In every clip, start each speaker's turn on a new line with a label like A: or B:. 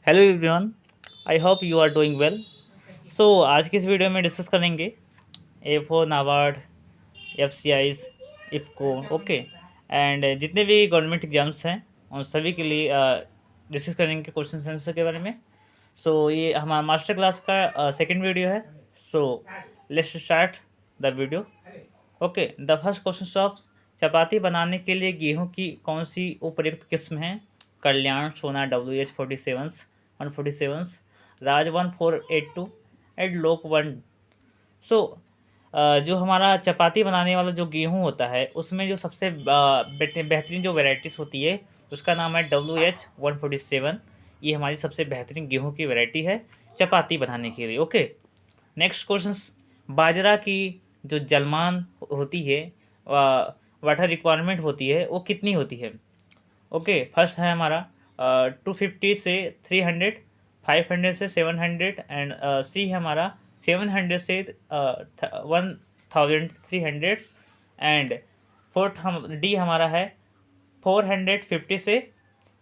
A: Hello everyone, I hope you are doing well. So आज की इस वीडियो में डिस्कस करेंगे FO NABARD F C Is IFFCO okay and जितने भी गवर्नमेंट एग्जाम्स हैं उन सभी के लिए डिस्कस करेंगे क्वेश्चन आंसर के बारे में। सो ये हमारा मास्टर क्लास का सेकंड वीडियो है। So let's start the video. Okay, the first question of chapati बनाने के लिए गेहूं की कौन सी उपयुक्त किस्म है? कल्याण, सोना, WH47 147, राज 1482 एंड लोक 1। सो जो हमारा चपाती बनाने वाला जो गेहूं होता है उसमें जो सबसे बेहतरीन जो वैरायटीज़ होती है उसका नाम है WH147। ये हमारी सबसे बेहतरीन गेहूं की वैरायटी है चपाती बनाने के लिए। ओके, नेक्स्ट क्वेश्चन, बाजरा की जो जलमान होती है वाटर रिक्वायरमेंट होती है वो कितनी होती है? ओके, फर्स्ट है हमारा 250 से 300, 500 से 700 एंड सी है हमारा 700 से 1300 एंड फोर्थ हम डी हमारा है 450 से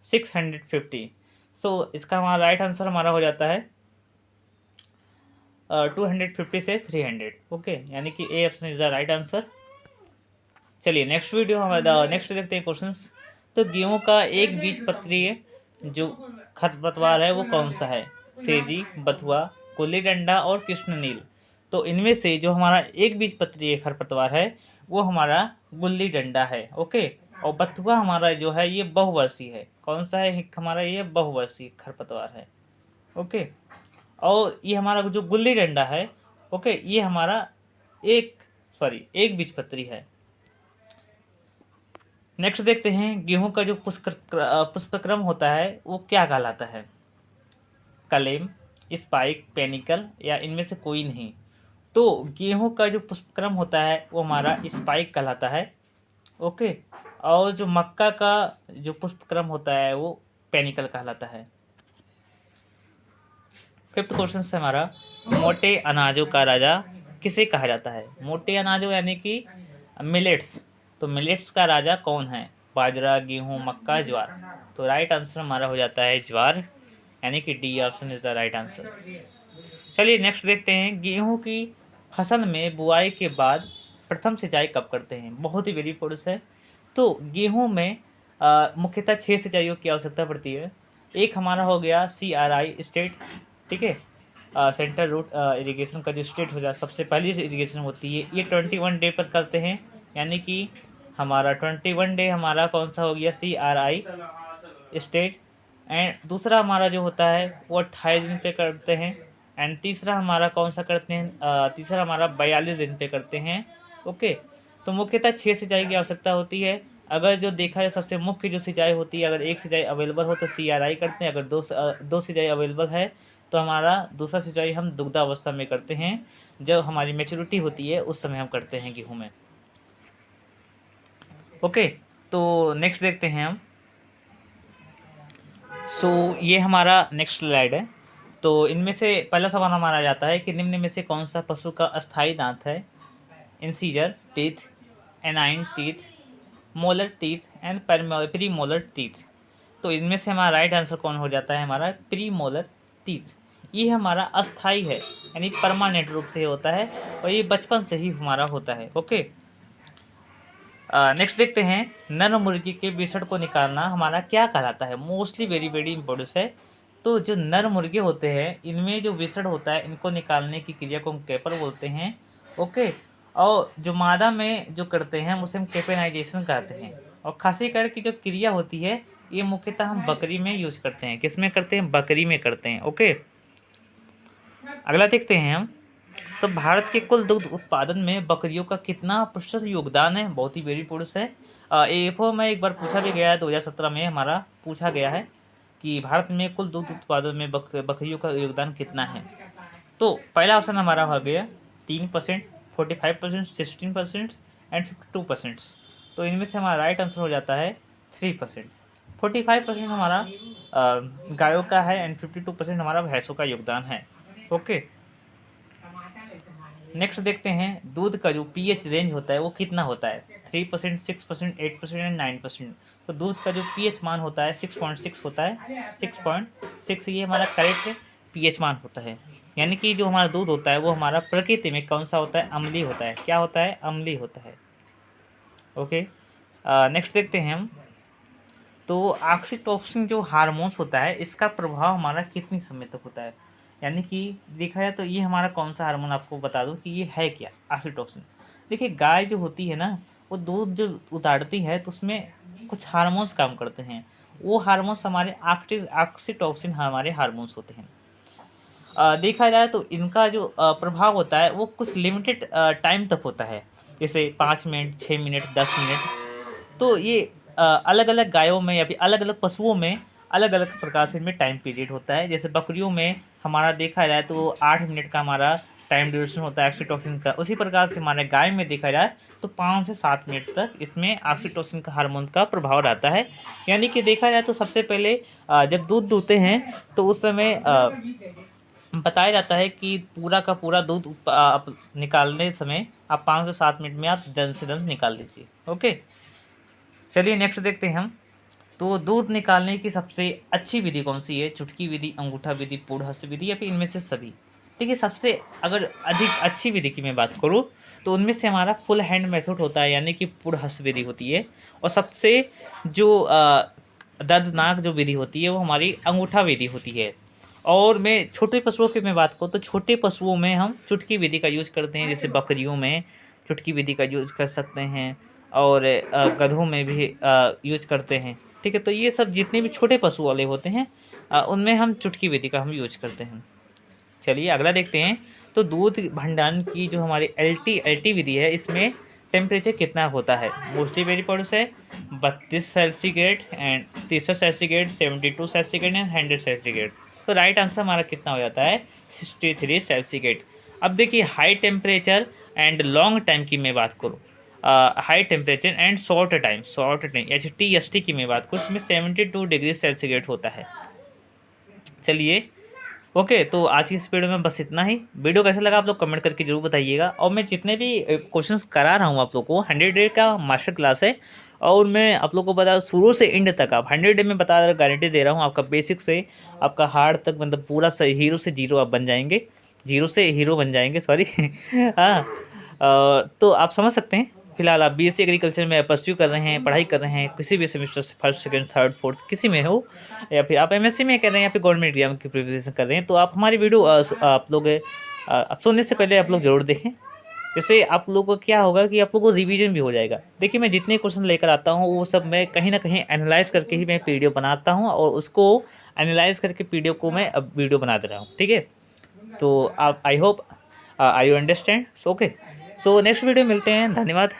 A: 650। सो इसका हमारा राइट आंसर हमारा हो जाता है 250 से 300। ओके, यानी कि A option is the right answer. चलिए नेक्स्ट वीडियो हमारा नेक्स्ट देखते हैं क्वेश्चंस। तो गेहूं का एक बीज पत्रीय जो खरपतवार है वो कौन सा है? सेजी, बथुआ, कुल्ली डंडा और कृष्णनील। तो इनमें से जो हमारा एक बीज पत्रीय खरपतवार है वो हमारा गुल्ली डंडा है। ओके, और बथुआ हमारा जो है ये बहुवर्षीय है। कौन सा है हमारा? ये बहुवर्षीय खरपतवार है। ओके, और ये हमारा जो गुल्ली डंडा है ओके ये हमारा एक बीजपत्री है। नेक्स्ट देखते हैं गेहूं का जो पुष्पक्रम होता है वो क्या कहलाता है? कलेम, स्पाइक, पेनिकल या इनमें से कोई नहीं। तो गेहूं का जो पुष्पक्रम होता है वो हमारा स्पाइक कहलाता है। ओके, और जो मक्का का जो पुष्पक्रम होता है वो पेनिकल कहलाता है। फिफ्थ क्वेश्चन है हमारा, मोटे अनाजों का राजा किसे कहा जाता है? मोटे अनाजों यानी कि मिलेट्स। तो मिलेट्स का राजा कौन है? बाजरा, गेहूं, मक्का, ज्वार। तो राइट आंसर हमारा हो जाता है ज्वार, यानी कि D option is the right answer. चलिए नेक्स्ट देखते हैं, गेहूं की फसल में बुआई के बाद प्रथम सिंचाई कब करते हैं? बहुत ही वेरी इंपॉर्टेंट है। तो गेहूं में मुख्यतः 6 सिंचाइयों की आवश्यकता पड़ती है। एक हमारा हो गया CRI स्टेट, ठीक है, सेंट्रल रूट इरिगेशन का जो स्टेट हो जाए सबसे पहली इरिगेशन होती है ये 21 डे पर करते हैं, यानी कि हमारा 21 डे हमारा कौन सा हो गया? CRI state. एंड दूसरा हमारा जो होता है वो 28 दिन पे करते हैं। एंड तीसरा हमारा कौन सा करते हैं? तीसरा हमारा 42 दिन पे करते हैं। ओके, तो मुख्यतः 6 सिंचाई की आवश्यकता होती है। अगर जो देखा जाए सबसे मुख्य जो सिंचाई होती है, अगर एक सिंचाई अवेलेबल हो तो CRI करते हैं, अगर दो सिंचाई अवेलेबल है तो हमारा दूसरा सिंचाई हम दुग्धावस्था में करते हैं, जब हमारी मेच्योरिटी होती है उस समय हम करते हैं गेहूं में। ओके, तो नेक्स्ट देखते हैं हम। सो ये हमारा नेक्स्ट स्लाइड है। तो इनमें से पहला सवाल हमारा जाता है कि निम्न में से कौन सा पशु का अस्थायी दांत है? Incisor teeth, A9 teeth, molar teeth and pre molar teeth. तो इनमें से हमारा राइट आंसर कौन हो जाता है? हमारा प्री मोलर टीथ। ये हमारा अस्थाई है, यानी परमानेंट रूप से होता है और ये बचपन से ही हमारा होता है। ओके, नेक्स्ट देखते हैं, नर मुर्गी के बिछड़ को निकालना हमारा क्या कहलाता है? मोस्टली वेरी वेरी इंपॉर्टेंट है। तो जो नर मुर्गे होते हैं इनमें जो बिछड़ होता है इनको निकालने की क्रिया को हम कैपर बोलते हैं। ओके, और जो मादा में जो करते हैं उसे हम कैपेनाइजेशन कहते हैं। और खासी कर की जो क्रिया होती है ये मुख्यतः हम बकरी में यूज करते हैं। किस में करते हैं? बकरी में करते हैं। ओके, अगला देखते हैं हम। तो भारत के कुल दुग्ध उत्पादन में बकरियों का कितना प्रतिशत योगदान है? बहुत ही वेरी पुरुष है। AFO में एक बार पूछा भी गया है, 2017 में हमारा पूछा गया है कि भारत में कुल दुग्ध उत्पादन में बकरियों का योगदान कितना है। तो पहला ऑप्शन हमारा हो गया 3%, 45%, 16% एंड 52%। तो इनमें से हमारा राइट आंसर हो जाता है 3%। 45% हमारा गायों का है एंड 52% हमारा भैंसों का योगदान है। ओके, नेक्स्ट देखते हैं, दूध का जो pH रेंज होता है वो कितना होता है? 3%, 6%, 8% एंड 9%। तो दूध का जो पीएच मान होता है 6.6 होता है, 6.6 ये हमारा करेक्ट पीएच मान होता है। यानी कि जो हमारा दूध होता है वो हमारा प्रकृति में कौन सा होता है, अम्लीय होता है। क्या होता है, अम्लीय होता है। ओके, नेक्स्ट देखते हैं हम। तो ऑक्सीटोसिन जो हार्मोन्स होता है इसका प्रभाव हमारा कितनी समय तक होता है। यानी कि देखा जाए तो ये हमारा कौन सा हार्मोन, आपको बता दूं कि ये है क्या, ऑक्सीटोसिन। देखिए गाय जो होती है ना, वो दूध जो उतारती है तो उसमें कुछ हार्मोन्स काम करते हैं। वो हार्मोन्स हमारे ऑक्सीटोसिन हमारे हार्मोन्स होते हैं। देखा जाए तो इनका जो प्रभाव होता है वो कुछ लिमिटेड टाइम तक होता है, जैसे 5 मिनट, 6 मिनट, 10 मिनट। तो ये अलग अलग गायों में या फिर अलग अलग पशुओं में अलग अलग प्रकार से इनमें टाइम पीरियड होता है। जैसे बकरियों में हमारा देखा जाए तो 8 मिनट का हमारा टाइम ड्यूरेशन होता है ऑक्सीटोसिन का। उसी प्रकार से हमारे गाय में देखा जाए तो 5 से 7 मिनट तक इसमें ऑक्सीटोसिन का हार्मोन का प्रभाव रहता है। यानी कि देखा जाए तो सबसे पहले जब दूध दूहते हैं तो उस समय बताया जाता है कि पूरा का पूरा दूध आप निकालने समय आप 5 से 7 मिनट में आप जल्द से जल्द निकाल लीजिए। ओके, चलिए नेक्स्ट देखते हैं हम। तो दूध निकालने की सबसे अच्छी विधि कौन सी है, चुटकी विधि, अंगूठा विधि, पूर्ण हस्त विधि या फिर इनमें से सभी। देखिए सबसे अगर अधिक अच्छी विधि की मैं बात करूँ तो उनमें से हमारा फुल हैंड मेथड होता है, यानी कि पूर्ण हस्त विधि होती है। और सबसे जो दर्दनाक जो विधि होती है वो हमारी अंगूठा विधि होती है। और मैं छोटे पशुओं की मैं बात करूँ तो छोटे पशुओं में हम चुटकी विधि का यूज़ करते हैं। जैसे बकरियों में चुटकी विधि का यूज़ कर सकते हैं और गधों में भी यूज़ करते हैं। ठीक है, तो ये सब जितने भी छोटे पशु वाले होते हैं उनमें हम चुटकी विधि का हम यूज करते हैं। चलिए अगला देखते हैं। तो दूध भंडारण की जो हमारी एलटी विधि है इसमें टेम्परेचर कितना होता है। मोस्टली वेरी पॉइंट्स है 32 सेल्सिग्रेड एंड 300 सेल्सिग्रेड, 72 सेल्सिग्रेड एंड 100 सेल्सिग्रेड। तो राइट आंसर हमारा कितना हो जाता है 63 सेल्सिग्रेड। अब देखिए high temperature and long time की मैं बात करूँ, high temperature and short time HTST की मैं बात करूँ इसमें 72 डिग्री सेल्सिग्रेड होता है। चलिए ओके, तो आज की इस वीडियो में बस इतना ही। वीडियो कैसा लगा आप लोग कमेंट करके जरूर बताइएगा। और मैं जितने भी क्वेश्चंस करा रहा हूँ आप लोग को 100 डे का मास्टर क्लास है और मैं आप लोग को बता शुरू से एंड तक आप 100 डे में बता गारंटी दे रहा हूँ। आपका बेसिक से आपका हार्ड तक मतलब पूरा हीरो से जीरो आप बन जाएंगे, जीरो से हीरो बन जाएंगे, सॉरी हाँ, तो आप समझ सकते हैं। फिलहाल आप BSc एग्रीकल्चर में परस्यू कर रहे हैं, पढ़ाई कर रहे हैं, किसी भी सेमेस्टर से फर्स्ट सेकंड थर्ड फोर्थ किसी में हो, या फिर आप MSc में कर रहे हैं या फिर गवर्नमेंट एग्जाम की प्रिपरेशन कर रहे हैं, तो आप हमारी वीडियो आप लोग सुनने से पहले आप लोग जरूर देखें। जैसे आप लोगों को क्या होगा कि आप लोगों को रिवीजन भी हो जाएगा। देखिए मैं जितने क्वेश्चन लेकर आता हूँ वो सब मैं कहीं ना कहीं एनालाइज करके ही मैं वीडियो बनाता हूँ और उसको एनालाइज करके वीडियो को मैं अब वीडियो बना दे रहा हूँ। ठीक है, तो आप I hope I you understand. Okay, so next video मिलते हैं। धन्यवाद।